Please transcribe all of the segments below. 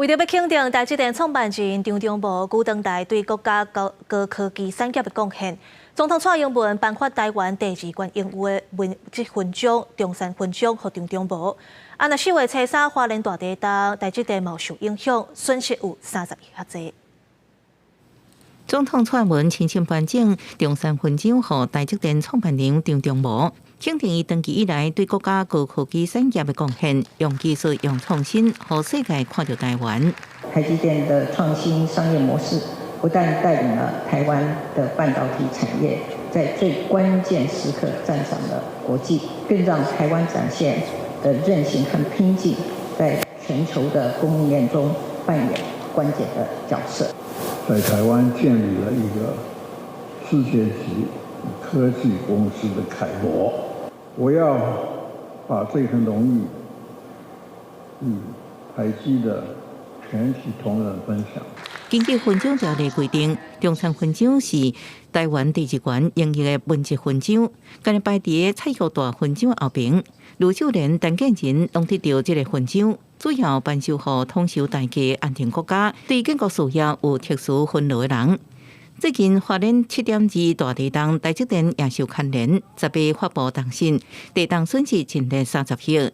为着要肯定台积电创办人张忠谋古当代对国家高科技产业的贡献，总统蔡英文颁发台湾第2冠荣誉勋章——中山勋章，给张忠谋。那4月初3花莲大地震，台积电冇受影响，损失有30亿较济。总统蔡英文亲自颁奖中山勋章给台积电创办人张忠谋，肯定伊长期以来对国家高科技产业的贡献，用技术、用创新，让世界看到台湾。台积电的创新商业模式，不但带领了台湾的半导体产业在最关键时刻站上了国际，更让台湾展现的韧性和拼劲，在全球的供应链中扮演关键的角色。在台湾建立了一个世界级科技公司的楷模。我要把这份荣誉与台积的全体同仁分享。根据勋章条例规定，中山勋章是台湾第2冠荣誉的文职勋章，今日摆伫蔡玉大勋章后边，卢秀莲、陈建仁拢得到这个勋章。主要颁授予统筹大家、安定国家、对建国事业有特殊功劳的人。最近花莲7.2大地震，台积电也受牵连，则被发布当信，地震损失净值30亿。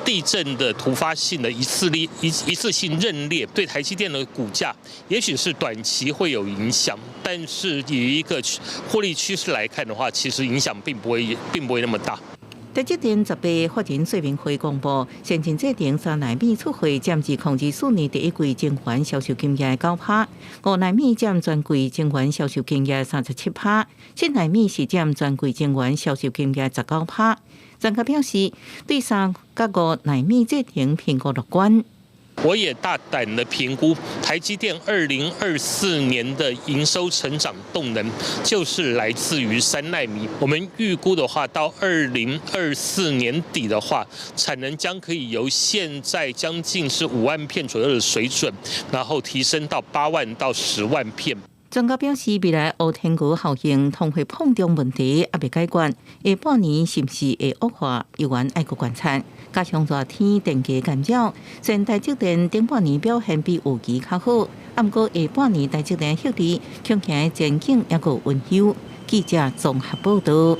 地震的突发性的一次性认列，对台积电的股价也许是短期会有影响，但是以一个获利趋势来看的话，其实影响并不会那么大。台积电则被法人说明会公布，先前制定3奈米出货占2024年第1季晶圆销售金额9%，5奈米占全季晶圆销售金额37%，7奈米是占全季晶圆销售金額19%。专家表示，对3甲5奈米制定评估乐观。我也大胆的评估，台积电2024年的营收成长动能就是来自于3奈米。我们预估的话，到2024年底的话，产能将可以由现在将近是5万片左右的水准，然后提升到8万到10万片。专家表示，未来黑天鹅效应通货膨胀问题还未解决，下半年是不是会恶化，有缘爱国观察。加上热天电价干扰，虽然台积电顶半年表现比预期较好，不过下半年台积电获利恐惊前景也个温柔。记者综合报道。